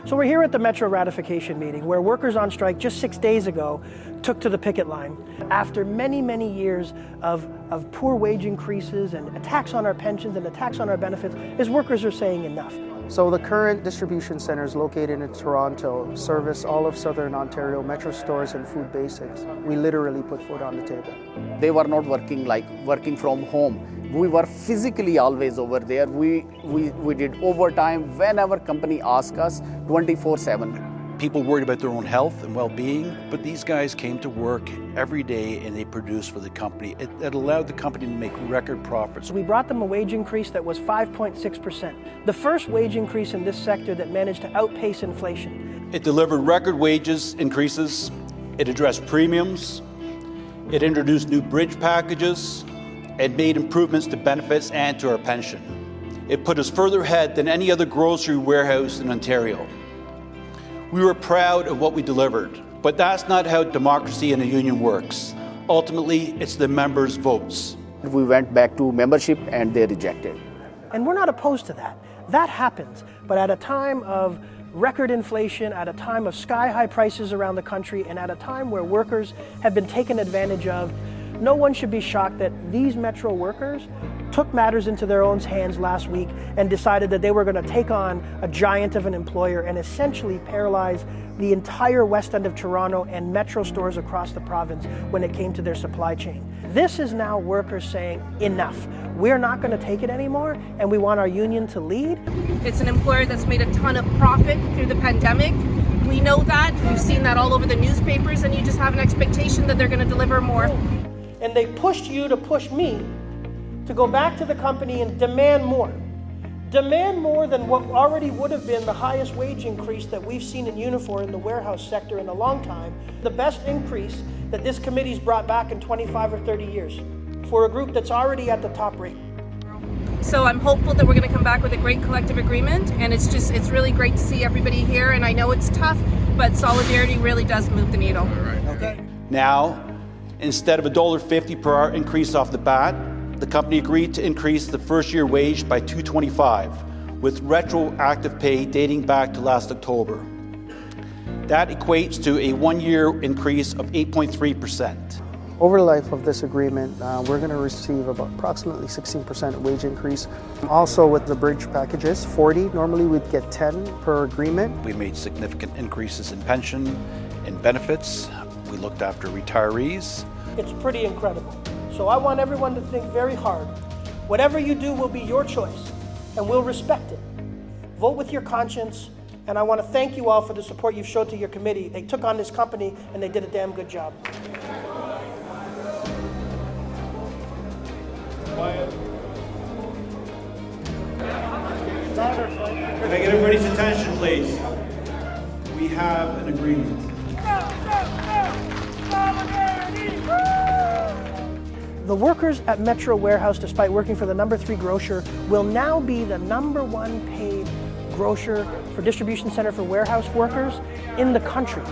So we're here at the Metro ratification meeting where workers on strike just 6 days ago took to the picket line. After many, many years of poor wage increases and attacks on our pensions and attacks on our benefits, is workers are saying enough. So the current distribution centers located in Toronto service all of Southern Ontario Metro stores and food basics. We literally put food on the table. They were not working from home. We were physically always over there. We did overtime whenever company asked us, 24/7. People worried about their own health and well-being, but these guys came to work every day and they produced for the company. It allowed the company to make record profits. We brought them a wage increase that was 5.6%, the first wage increase in this sector that managed to outpace inflation. It delivered record wages increases, it addressed premiums, it introduced new bridge packages, it made improvements to benefits and to our pension. It put us further ahead than any other grocery warehouse in Ontario. We were proud of what we delivered, but that's not how democracy in a union works. Ultimately, it's the members' votes. We went back to membership and they rejected. And we're not opposed to that. That happens. But at a time of record inflation, at a time of sky-high prices around the country, and at a time where workers have been taken advantage of, no one should be shocked that these Metro workers took matters into their own hands last week and decided that they were going to take on a giant of an employer and essentially paralyze the entire west end of Toronto and Metro stores across the province when it came to their supply chain. This is now workers saying, enough. We're not going to take it anymore, and we want our union to lead. It's an employer that's made a ton of profit through the pandemic. We know that. We've seen that all over the newspapers, and you just have an expectation that they're going to deliver more. And they pushed you to push me to go back to the company and demand more. Demand more than what already would have been the highest wage increase that we've seen in Unifor in the warehouse sector in a long time. The best increase that this committee's brought back in 25 or 30 years for a group that's already at the top rate. So I'm hopeful that we're going to come back with a great collective agreement, and it's really great to see everybody here, and I know it's tough, but solidarity really does move the needle. Okay. Now, instead of $1.50 per hour increase off the bat, the company agreed to increase the first-year wage by $2.25, with retroactive pay dating back to last October. That equates to a one-year increase of 8.3%. Over the life of this agreement, we're going to receive about approximately 16% wage increase. Also with the bridge packages, 40. Normally we'd get 10 per agreement. We made significant increases in pension and benefits. We looked after retirees. It's pretty incredible. So I want everyone to think very hard. Whatever you do will be your choice, and we'll respect it. Vote with your conscience, and I want to thank you all for the support you've showed to your committee. They took on this company, and they did a damn good job. Can I get everybody's attention, please? We have an agreement. The workers at Metro Warehouse, despite working for the number 3 grocer, will now be the number 1 paid grocer for distribution center for warehouse workers in the country.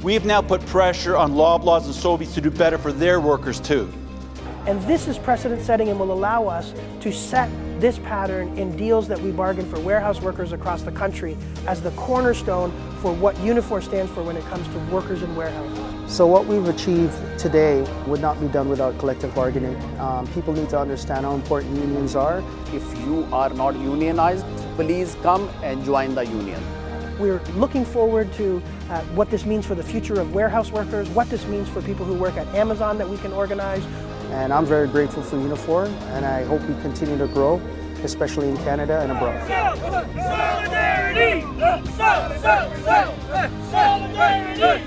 We have now put pressure on Loblaws and Sobeys to do better for their workers too. And this is precedent setting and will allow us to set this pattern in deals that we bargain for warehouse workers across the country as the cornerstone for what Unifor stands for when it comes to workers in warehouses. So what we've achieved today would not be done without collective bargaining. People need to understand how important unions are. If you are not unionized, please come and join the union. We're looking forward to what this means for the future of warehouse workers, what this means for people who work at Amazon that we can organize. And I'm very grateful for Unifor, and I hope we continue to grow, especially in Canada and abroad. Solidarity! Solidarity! Solidarity!